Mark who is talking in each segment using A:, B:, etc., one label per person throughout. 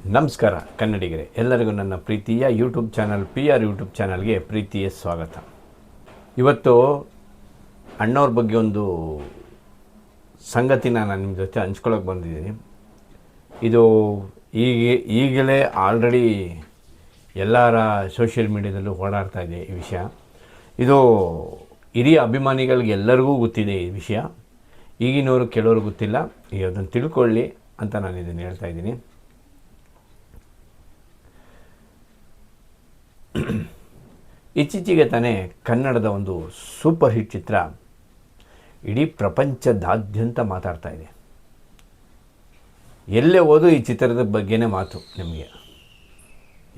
A: ನಮಸ್ಕಾರ ಕನ್ನಡಿಗರೇ, ಎಲ್ಲರಿಗೂ ನನ್ನ ಪ್ರೀತಿಯ ಯೂಟ್ಯೂಬ್ ಚಾನಲ್ PR ಯೂಟ್ಯೂಬ್ ಚಾನಲ್ಗೆ ಪ್ರೀತಿಯ ಸ್ವಾಗತ. ಇವತ್ತು ಅಣ್ಣವ್ರ ಬಗ್ಗೆ ಒಂದು ಸಂಗತಿನ ನಾನು ನಿಮ್ಮ ಜೊತೆ ಹಂಚ್ಕೊಳ್ಳೋಕೆ ಬಂದಿದ್ದೀನಿ. ಇದು ಈಗಲೇ ಆಲ್ರೆಡಿ ಎಲ್ಲರ ಸೋಷಿಯಲ್ ಮೀಡಿಯಾದಲ್ಲೂ ಓಡಾಡ್ತಾ ಇದೆ ಈ ವಿಷಯ. ಇದು ಹಿರಿಯ ಅಭಿಮಾನಿಗಳಿಗೆ ಎಲ್ಲರಿಗೂ ಗೊತ್ತಿದೆ ಈ ವಿಷಯ. ಈಗಿನವರು ಕೆಲವರು ಗೊತ್ತಿಲ್ಲ. ಈಗ ಅದನ್ನು ತಿಳ್ಕೊಳ್ಳಿ ಅಂತ ನಾನು ಇದನ್ನು ಹೇಳ್ತಾ ಇದ್ದೀನಿ. ಇತ್ತೀಚೆಗೆ ತಾನೇ ಕನ್ನಡದ ಒಂದು ಸೂಪರ್ ಹಿಟ್ ಚಿತ್ರ ಇಡೀ ಪ್ರಪಂಚದಾದ್ಯಂತ ಮಾತಾಡ್ತಾ ಇದೆ. ಎಲ್ಲೇ ಹೋದರೂ ಈ ಚಿತ್ರದ ಬಗ್ಗೆನೇ ಮಾತು ನಿಮಗೆ.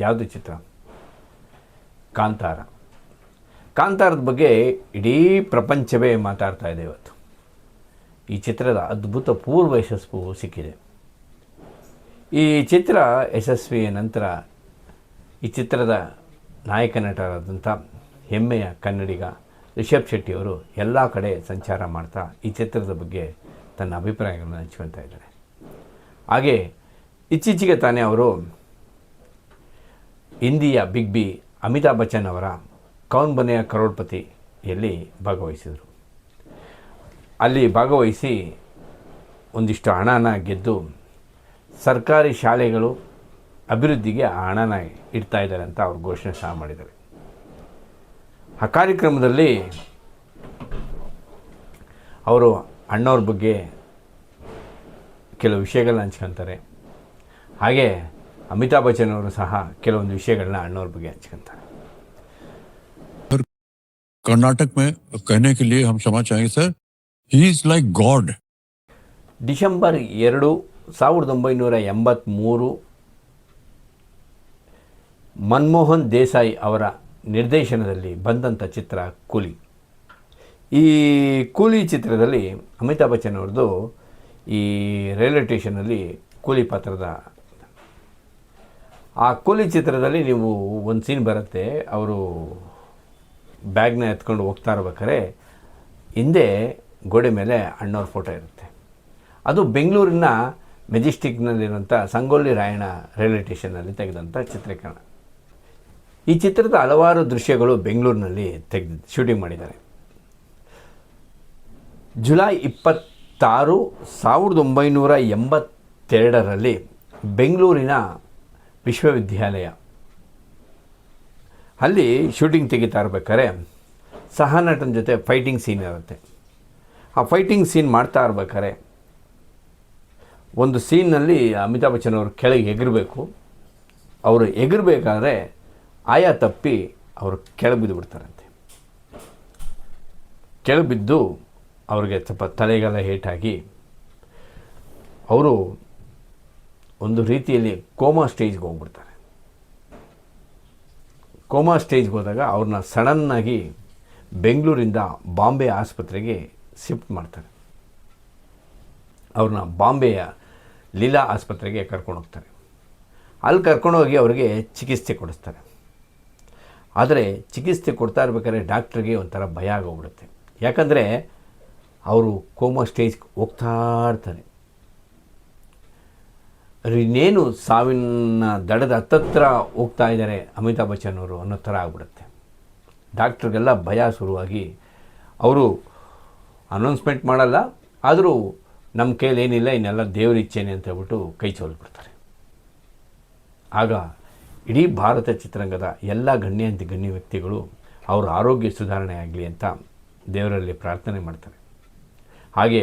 A: ಯಾವುದು ಚಿತ್ರ? ಕಾಂತಾರ. ಕಾಂತಾರದ ಬಗ್ಗೆ ಇಡೀ ಪ್ರಪಂಚವೇ ಮಾತಾಡ್ತಾ ಇದೆ ಇವತ್ತು. ಈ ಚಿತ್ರದ ಅದ್ಭುತ ಪೂರ್ವ ಯಶಸ್ಸು ಸಿಕ್ಕಿದೆ. ಈ ಚಿತ್ರ ಯಶಸ್ವಿಯ ನಂತರ ಈ ಚಿತ್ರದ ನಾಯಕ ನಟರಾದಂಥ ಹೆಮ್ಮೆಯ ಕನ್ನಡಿಗ ರಿಷಬ್ ಶೆಟ್ಟಿಯವರು ಎಲ್ಲ ಕಡೆ ಸಂಚಾರ ಮಾಡ್ತಾ ಈ ಚಿತ್ರದ ಬಗ್ಗೆ ತನ್ನ ಅಭಿಪ್ರಾಯಗಳನ್ನು ಹಂಚ್ಕೊಳ್ತಾ ಇದ್ದಾರೆ. ಹಾಗೆ ಇತ್ತೀಚೆಗೆ ತಾನೇ ಅವರು ಹಿಂದಿಯ ಬಿಗ್ ಬಿ ಅಮಿತಾಬ್ ಬಚ್ಚನ್ ಅವರ ಕೌನ್ ಬನೆಯ ಕರೋಡ್ಪತಿಯಲ್ಲಿ ಭಾಗವಹಿಸಿದರು. ಅಲ್ಲಿ ಭಾಗವಹಿಸಿ ಒಂದಿಷ್ಟು ಹಣನ ಗೆದ್ದು ಸರ್ಕಾರಿ ಶಾಲೆಗಳು ಅಭಿವೃದ್ಧಿಗೆ ಆ ಹಣನ ಇಡ್ತಾ ಇದ್ದಾರೆ ಅಂತ ಅವ್ರು ಘೋಷಣೆ ಸಹ ಮಾಡಿದ್ದಾರೆ. ಆ ಕಾರ್ಯಕ್ರಮದಲ್ಲಿ ಅವರು ಅಣ್ಣವ್ರ ಬಗ್ಗೆ ಕೆಲವು ವಿಷಯಗಳನ್ನ ಹಂಚ್ಕೊತಾರೆ. ಹಾಗೆ ಅಮಿತಾಬ್ ಬಚ್ಚನ್ ಅವರು ಸಹ ಕೆಲವೊಂದು ವಿಷಯಗಳನ್ನ ಅಣ್ಣವ್ರ ಬಗ್ಗೆ ಹಂಚ್ಕೊತಾರೆ.
B: कर्नाटक में कहने के लिए हम क्षमा चाहेंगे sir, he is like God.
A: December 2, 1983 Manmohan Desai ಅವರ ನಿರ್ದೇಶನದಲ್ಲಿ ಬಂದಂಥ ಚಿತ್ರ ಕೂಲಿ. ಈ ಕೂಲಿ ಚಿತ್ರದಲ್ಲಿ ಅಮಿತಾಬ್ ಬಚ್ಚನ್ ಅವ್ರದ್ದು ಈ ರೈಲ್ವೆ ಸ್ಟೇಷನಲ್ಲಿ ಕೂಲಿ ಪಾತ್ರದ ಆ ಕೂಲಿ ಚಿತ್ರದಲ್ಲಿ ನೀವು ಒಂದು ಸೀನ್ ಬರುತ್ತೆ. ಅವರು ಬ್ಯಾಗ್ನ ಎತ್ಕೊಂಡು ಹೋಗ್ತಾ ಇರ್ಬೇಕಾದ್ರೆ ಹಿಂದೆ ಗೋಡೆ ಮೇಲೆ ಅಣ್ಣವ್ರ ಫೋಟೋ ಇರುತ್ತೆ. ಅದು ಬೆಂಗಳೂರಿನ ಮೆಜೆಸ್ಟಿಕ್ನಲ್ಲಿರುವಂಥ ಸಂಗೊಳ್ಳಿ ರಾಯಣ್ಣ ರೈಲ್ವೆ ಸ್ಟೇಷನ್ನಲ್ಲಿ ತೆಗೆದಂಥ ಚಿತ್ರೀಕರಣ. ಈ ಚಿತ್ರದ ಹಲವಾರು ದೃಶ್ಯಗಳು ಬೆಂಗಳೂರಿನಲ್ಲಿ ಶೂಟಿಂಗ್ ಮಾಡಿದ್ದಾರೆ. ಜುಲೈ 26, 1982 ಬೆಂಗಳೂರಿನ ವಿಶ್ವವಿದ್ಯಾಲಯ ಅಲ್ಲಿ ಶೂಟಿಂಗ್ ತೆಗಿತಾ ಇರ್ಬೇಕಾದ್ರೆ ಸಹನಟನ ಜೊತೆ ಫೈಟಿಂಗ್ ಸೀನ್ ಇರುತ್ತೆ. ಆ ಫೈಟಿಂಗ್ ಸೀನ್ ಮಾಡ್ತಾ ಇರ್ಬೇಕಾದ್ರೆ ಒಂದು ಸೀನ್ನಲ್ಲಿ ಅಮಿತಾಬ್ ಬಚ್ಚನ್ ಅವರು ಕೆಳಗೆ ಎಗರಬೇಕು. ಅವರು ಎಗರಬೇಕಾದ್ರೆ ಆಯಾ ತಪ್ಪಿ ಅವರು ಕೆಳಗೆ ಬಿದ್ದು ಬಿಡ್ತಾರಂತೆ. ಕೆಳಗೆ ಬಿದ್ದು ಅವ್ರಿಗೆ ಸ್ವಲ್ಪ ತಲೆಗೆಲ್ಲ ಏಟಾಗಿ ಅವರು ಒಂದು ರೀತಿಯಲ್ಲಿ ಕೋಮಾ ಸ್ಟೇಜ್ಗೆ ಹೋಗ್ಬಿಡ್ತಾರೆ. ಕೋಮಾ ಸ್ಟೇಜ್ಗೆ ಹೋದಾಗ ಅವ್ರನ್ನ ಸಡನ್ನಾಗಿ ಬೆಂಗಳೂರಿಂದ ಬಾಂಬೆ ಆಸ್ಪತ್ರೆಗೆ ಶಿಫ್ಟ್ ಮಾಡ್ತಾರೆ. ಅವ್ರನ್ನ ಬಾಂಬೆಯ ಲೀಲಾ ಆಸ್ಪತ್ರೆಗೆ ಕರ್ಕೊಂಡು ಹೋಗ್ತಾರೆ. ಅಲ್ಲಿ ಕರ್ಕೊಂಡೋಗಿ ಅವರಿಗೆ ಚಿಕಿತ್ಸೆ ಕೊಡಿಸ್ತಾರೆ. ಆದರೆ ಚಿಕಿತ್ಸೆ ಕೊಡ್ತಾ ಇರ್ಬೇಕಾದ್ರೆ ಡಾಕ್ಟ್ರಿಗೆ ಒಂಥರ ಭಯ ಆಗೋಗ್ಬಿಡುತ್ತೆ. ಯಾಕಂದರೆ ಅವರು ಕೋಮಾ ಸ್ಟೇಜ್ಗೆ ಹೋಗ್ತಾ ಇರ್ತಾರೆ. ಇನ್ನೇನು ಸಾವಿನ ದಡದ ಹತ್ತತ್ರ ಹೋಗ್ತಾ ಇದ್ದಾರೆ ಅಮಿತಾಬ್ ಬಚ್ಚನ್ ಅವರು ಅನ್ನೋ ಥರ ಆಗ್ಬಿಡುತ್ತೆ. ಡಾಕ್ಟ್ರಿಗೆಲ್ಲ ಭಯ ಶುರುವಾಗಿ ಅವರು ಅನೌನ್ಸ್ಮೆಂಟ್ ಮಾಡಲ್ಲ, ಆದರೂ ನಮ್ಮ ಕೈಲಿ ಏನಿಲ್ಲ, ಇನ್ನೆಲ್ಲ ದೇವ್ರ ಇಚ್ಛೆನೆ ಅಂತ ಹೇಳ್ಬಿಟ್ಟು ಕೈ ಚೋಲ್ಬಿಡ್ತಾರೆ. ಆಗ ಇಡೀ ಭಾರತ ಚಿತ್ರರಂಗದ ಎಲ್ಲ ಗಣ್ಯ ವ್ಯಕ್ತಿಗಳು ಅವರ ಆರೋಗ್ಯ ಸುಧಾರಣೆ ಆಗಲಿ ಅಂತ ದೇವರಲ್ಲಿ ಪ್ರಾರ್ಥನೆ ಮಾಡ್ತಾರೆ. ಹಾಗೆ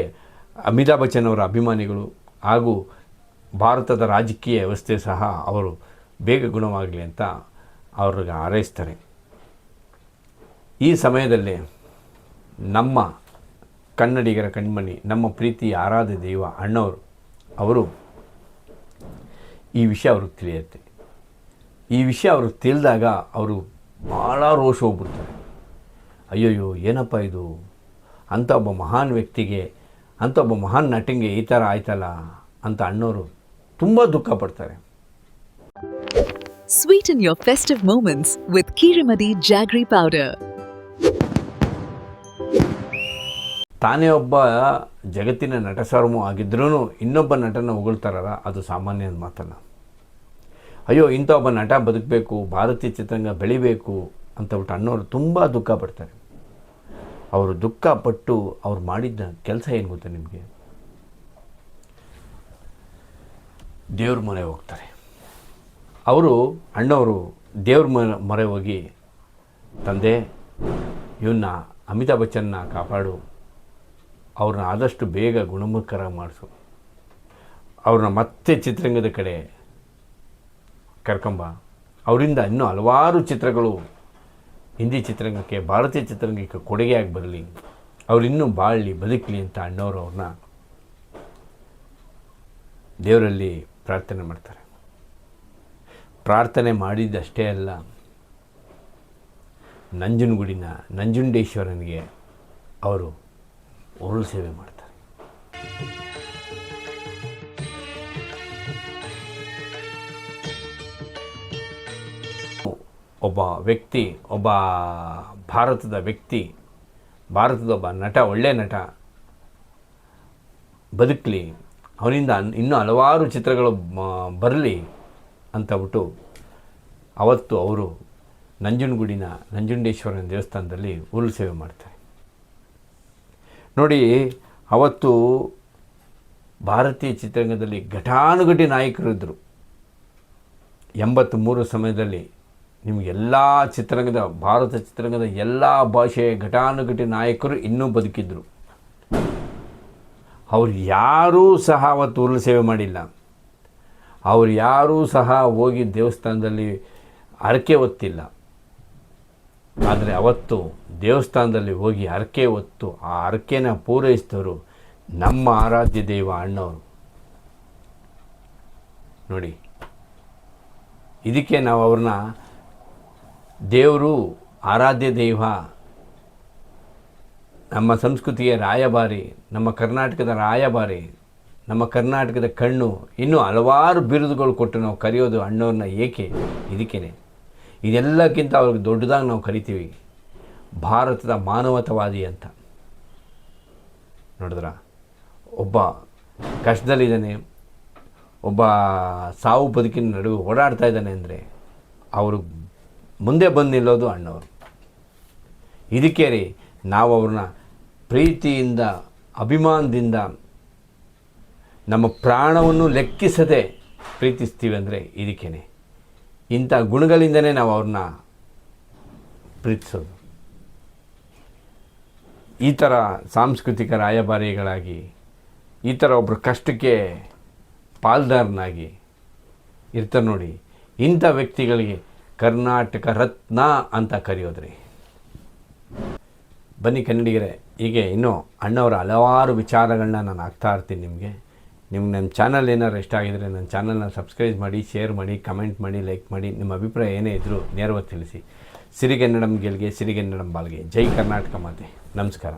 A: ಅಮಿತಾಬ್ ಬಚ್ಚನ್ ಅವರ ಅಭಿಮಾನಿಗಳು ಹಾಗೂ ಭಾರತದ ರಾಜಕೀಯ ವ್ಯವಸ್ಥೆ ಸಹ ಅವರು ಬೇಗ ಗುಣವಾಗಲಿ ಅಂತ ಅವ್ರಿಗೆ ಹಾರೈಸ್ತಾರೆ. ಈ ಸಮಯದಲ್ಲಿ ನಮ್ಮ ಕನ್ನಡಿಗರ ಕಣ್ಮಣಿ, ನಮ್ಮ ಪ್ರೀತಿಯ ಆರಾಧ್ಯ ದೈವ ಅಣ್ಣವರು ಅವರು ಈ ವಿಷಯ ಅವ್ರಿಗೆ ತಿಳಿಯುತ್ತೆ. ಈ ವಿಷಯ ಅವ್ರಿಗೆ ತಿಳಿದಾಗ ಅವರು ಭಾಳ ರೋಷ ಹೋಗ್ಬಿಡ್ತಾರೆ. ಅಯ್ಯೋಯ್ಯೋ, ಏನಪ್ಪ ಇದು, ಅಂಥ ಒಬ್ಬ ಮಹಾನ್ ವ್ಯಕ್ತಿಗೆ, ಅಂಥ ಒಬ್ಬ ಮಹಾನ್ ನಟನಿಗೆ ಈ ಥರ ಆಯ್ತಲ್ಲ ಅಂತ ಅಣ್ಣವರು ತುಂಬ ದುಃಖ ಪಡ್ತಾರೆ.
C: Sweeten your festive moments with Kirimadi Jaggery powder.
A: ತಾನೇ ಒಬ್ಬ ಜಗತ್ತಿನ ನಟ ಸಾರ್ವಭೌಮ ಆಗಿದ್ರೂ ಇನ್ನೊಬ್ಬ ನಟನ ಹೊಗಳ್ತಾರಲ್ಲ, ಅದು ಸಾಮಾನ್ಯದ ಮಾತಲ್ಲ. ಅಯ್ಯೋ ಇಂಥ ಒಬ್ಬ ನಟ ಬದುಕಬೇಕು, ಭಾರತೀಯ ಚಿತ್ರರಂಗ ಬೆಳಿಬೇಕು ಅಂತಬಿಟ್ಟು ಅಣ್ಣವರು ತುಂಬ ದುಃಖ ಪಡ್ತಾರೆ. ಅವರು ದುಃಖ ಪಟ್ಟು ಅವ್ರು ಮಾಡಿದ್ದ ಕೆಲಸ ಏನು ಗೊತ್ತಾ ನಿಮಗೆ? ದೇವ್ರ ಮೊರೆ ಹೋಗ್ತಾರೆ. ಅವರು ಅಣ್ಣವರು ದೇವ್ರ ಮೊರೆ ಹೋಗಿ, ತಂದೆ ಇವನ್ನ ಅಮಿತಾಬ್ ಬಚ್ಚನ್ನ ಕಾಪಾಡು, ಅವ್ರನ್ನ ಆದಷ್ಟು ಬೇಗ ಗುಣಮುಖರ ಮಾಡಿಸು, ಅವ್ರನ್ನ ಮತ್ತೆ ಚಿತ್ರರಂಗದ ಕಡೆ ಕರ್ಕೊಂಬ, ಅವರಿಂದ ಇನ್ನೂ ಹಲವಾರು ಚಿತ್ರಗಳು ಹಿಂದಿ ಚಿತ್ರರಂಗಕ್ಕೆ, ಭಾರತೀಯ ಚಿತ್ರರಂಗಕ್ಕೆ ಕೊಡುಗೆಯಾಗಿ ಬರಲಿ, ಅವರಿನ್ನೂ ಬಾಳಲಿ ಬದುಕಲಿ ಅಂತ ಅಣ್ಣವರು ಅವ್ರನ್ನ ದೇವರಲ್ಲಿ ಪ್ರಾರ್ಥನೆ ಮಾಡ್ತಾರೆ. ಪ್ರಾರ್ಥನೆ ಮಾಡಿದ್ದಷ್ಟೇ ಅಲ್ಲ, ನಂಜನಗೂಡಿನ ನಂಜುಂಡೇಶ್ವರನಿಗೆ ಅವರು ಉರುಳು ಸೇವೆ ಮಾಡ್ತಾರೆ. ಒಬ್ಬ ವ್ಯಕ್ತಿ, ಒಬ್ಬ ಭಾರತದ ವ್ಯಕ್ತಿ, ಭಾರತದ ಒಬ್ಬ ನಟ, ಒಳ್ಳೆಯ ನಟ ಬದುಕಲಿ, ಅವನಿಂದ ಇನ್ನೂ ಹಲವಾರು ಚಿತ್ರಗಳು ಬರಲಿ ಅಂತಬಿಟ್ಟು ಅವತ್ತು ಅವರು ನಂಜನಗೂಡಿನ ನಂಜುಂಡೇಶ್ವರನ ದೇವಸ್ಥಾನದಲ್ಲಿ ಉರುಳು ಸೇವೆ ಮಾಡ್ತಾರೆ. ನೋಡಿ, ಅವತ್ತು ಭಾರತೀಯ ಚಿತ್ರರಂಗದಲ್ಲಿ ಘಟಾನುಘಟಿ ನಾಯಕರಿದ್ದರು. 83 ಸಮಯದಲ್ಲಿ ನಿಮಗೆಲ್ಲ ಚಿತ್ರರಂಗದ, ಭಾರತ ಚಿತ್ರರಂಗದ ಎಲ್ಲ ಭಾಷೆಯ ಘಟಾನುಘಟಿ ನಾಯಕರು ಇನ್ನೂ ಬದುಕಿದ್ದರು. ಅವ್ರು ಯಾರೂ ಸಹ ಅವತ್ತು ಉರುಳು ಸೇವೆ ಮಾಡಿಲ್ಲ. ಅವ್ರು ಯಾರೂ ಸಹ ಹೋಗಿ ದೇವಸ್ಥಾನದಲ್ಲಿ ಹರಕೆ ಹೊತ್ತಿಲ್ಲ. ಆದರೆ ಅವತ್ತು ದೇವಸ್ಥಾನದಲ್ಲಿ ಹೋಗಿ ಹರಕೆ ಹೊತ್ತು ಆ ಹರಕೆನ ಪೂರೈಸಿದವರು ನಮ್ಮ ಆರಾಧ್ಯ ದೈವ ಅಣ್ಣವರು. ನೋಡಿ, ಇದಕ್ಕೆ ನಾವು ಅವ್ರನ್ನ ದೇವರು, ಆರಾಧ್ಯ ದೈವ, ನಮ್ಮ ಸಂಸ್ಕೃತಿಯ ರಾಯಭಾರಿ, ನಮ್ಮ ಕರ್ನಾಟಕದ ರಾಯಭಾರಿ, ನಮ್ಮ ಕರ್ನಾಟಕದ ಕಣ್ಣು, ಇನ್ನೂ ಹಲವಾರು ಬಿರುದುಗಳು ಕೊಟ್ಟು ನಾವು ಕರೆಯೋದು ಅಣ್ಣವ್ರನ್ನ ಏಕೆ? ಇದಕ್ಕೇ. ಇದೆಲ್ಲಕ್ಕಿಂತ ಅವ್ರಿಗೆ ದೊಡ್ಡದಾಗಿ ನಾವು ಕರಿತೀವಿ ಭಾರತದ ಮಾನವತಾವಾದಿ ಅಂತ. ನೋಡಿದ್ರ, ಒಬ್ಬ ಕಷ್ಟದಲ್ಲಿದ್ದಾನೆ, ಒಬ್ಬ ಸಾವು ಬದುಕಿನ ನಡುವೆ ಓಡಾಡ್ತಾ ಇದ್ದಾನೆ ಅಂದರೆ ಅವರು ಮುಂದೆ ಬಂದು ನಿಲ್ಲೋದು ಅಣ್ಣವರು. ಇದಕ್ಕೆ ರೀ ನಾವು ಅವ್ರನ್ನ ಪ್ರೀತಿಯಿಂದ, ಅಭಿಮಾನದಿಂದ, ನಮ್ಮ ಪ್ರಾಣವನ್ನು ಲೆಕ್ಕಿಸದೆ ಪ್ರೀತಿಸ್ತೀವಿ ಅಂದರೆ ಇದಕ್ಕೇ. ಇಂಥ ಗುಣಗಳಿಂದನೇ ನಾವು ಅವ್ರನ್ನ ಪ್ರೀತಿಸೋದು. ಈ ಥರ ಸಾಂಸ್ಕೃತಿಕ ರಾಯಭಾರಿಗಳಾಗಿ, ಈ ಥರ ಒಬ್ಬರ ಕಷ್ಟಕ್ಕೆ ಪಾಲ್ದಾರನಾಗಿ ಇರ್ತಾರೆ ನೋಡಿ, ಇಂಥ ವ್ಯಕ್ತಿಗಳಿಗೆ ಕರ್ನಾಟಕ ರತ್ನ ಅಂತ ಕರೆಯೋದ್ರಿ. ಬನ್ನಿ ಕನ್ನಡಿಗರೇ, ಹೀಗೆ ಇನ್ನೂ ಅಣ್ಣವರ ಹಲವಾರು ವಿಚಾರಗಳನ್ನ ನಾನು ಆಗ್ತಾ ಇರ್ತೀನಿ ನಿಮಗೆ. ನಿಮ್ಗೆ ನನ್ನ ಚಾನಲ್ ಏನಾರು ಇಷ್ಟ ಆಗಿದರೆ ನನ್ನ ಚಾನಲ್ನ ಸಬ್ಸ್ಕ್ರೈಬ್ ಮಾಡಿ, ಶೇರ್ ಮಾಡಿ, ಕಮೆಂಟ್ ಮಾಡಿ, ಲೈಕ್ ಮಾಡಿ. ನಿಮ್ಮ ಅಭಿಪ್ರಾಯ ಏನೇ ಇದ್ದರೂ ನೇರವಾಗಿ ತಿಳಿಸಿ. ಸಿರಿಗನ್ನಡಂ ಗೆಲ್ಗೆ, ಸಿರಿಗನ್ನಡಂ ಬಾಳ್ಗೆ. ಜೈ ಕರ್ನಾಟಕ ಮಾತೆ. ನಮಸ್ಕಾರ.